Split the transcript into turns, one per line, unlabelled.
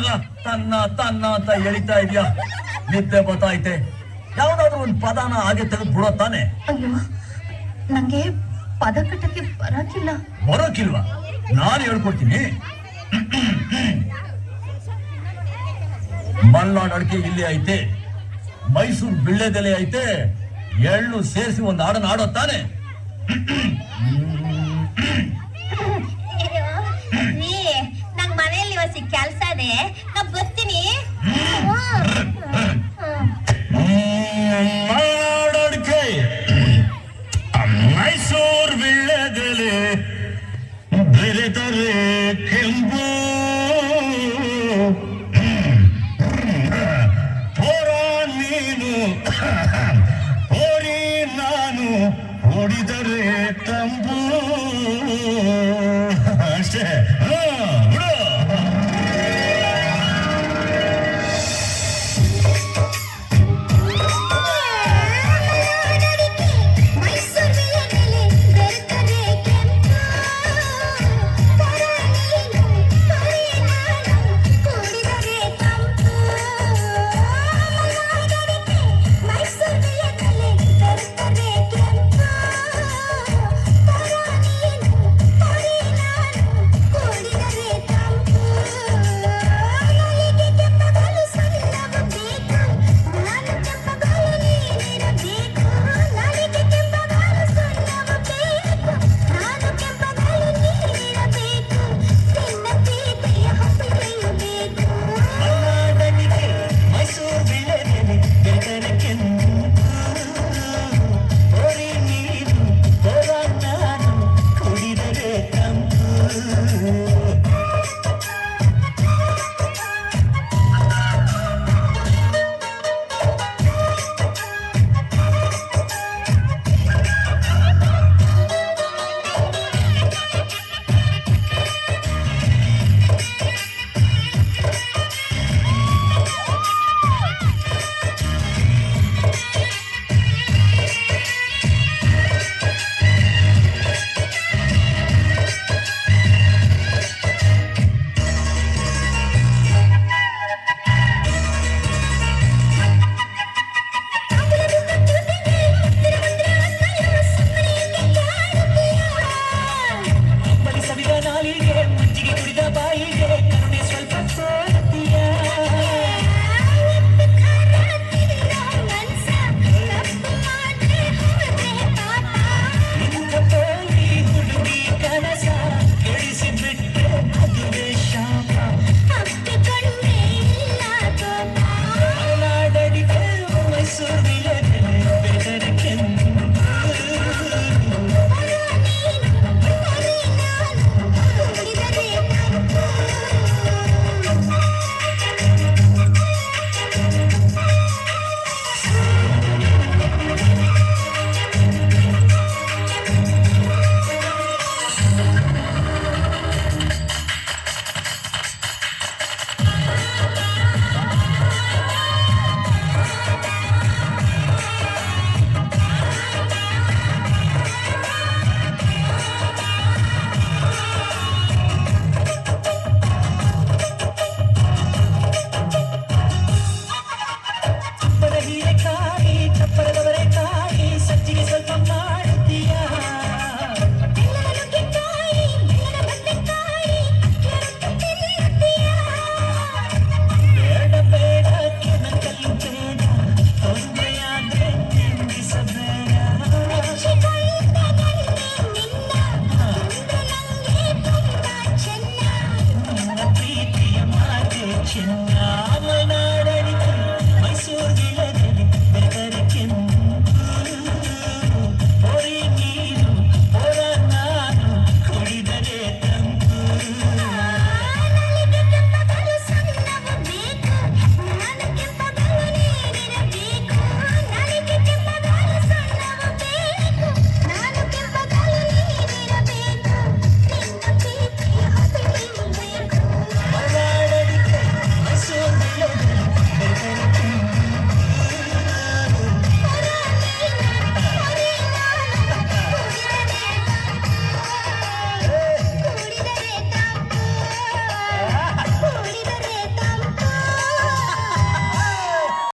ಎಲ್ಲ ತನ್ನ ತನ್ನ ಅಂತ ಎಳಿತಾ ಇದೆಯಾ? ನಿದ್ದೆ ಬತ್ತಾಯ್ತೆ. ಯಾವ್ದಾದ್ರು ಒಂದು ಪದನ ಹಾಗೆ ತೆಗೆದು ಬಿಡೋ ತಾನೆ.
ಅಯ್ಯೋ, ನಂಗೆ ಪದ ಕಟ್ಟಕ್ಕೆ
ಬರೋಕಿಲ್ವಾ? ನಾನು ಹೇಳ್ಕೊಡ್ತೀನಿ. ಮಲ್ನಾಡ್ ಅಡಿಕೆ ಇಲ್ಲಿ ಐತೆ, ಮೈಸೂರು ಬಿಳ್ಳೆದೆಲೆ ಐತೆ, ಎಳ್ಳು ಸೇರಿಸಿ ಒಂದು ಹಾಡನ್ನ ಆಡೋ ತಾನೆ.
ನಂಗ್ ಮನೆಯಲ್ಲಿ ಹೊಸಿ ಕೆಲ್ಸ ಇದೆ, ನಾ ಬರ್ತೀನಿ.
ಅಡಿಕೆ, ಮೈಸೂರು ಬಿಳ್ಳೆದೆಲೆ, ಬೆರೆದರೆ ಕೆಂಪು, ಹೊರ ನೀನು ಹೊರಿ ನಾನು ಹೊಡಿದರೆ ತಂಬು. ಅಷ್ಟೇ ಬಿಡು.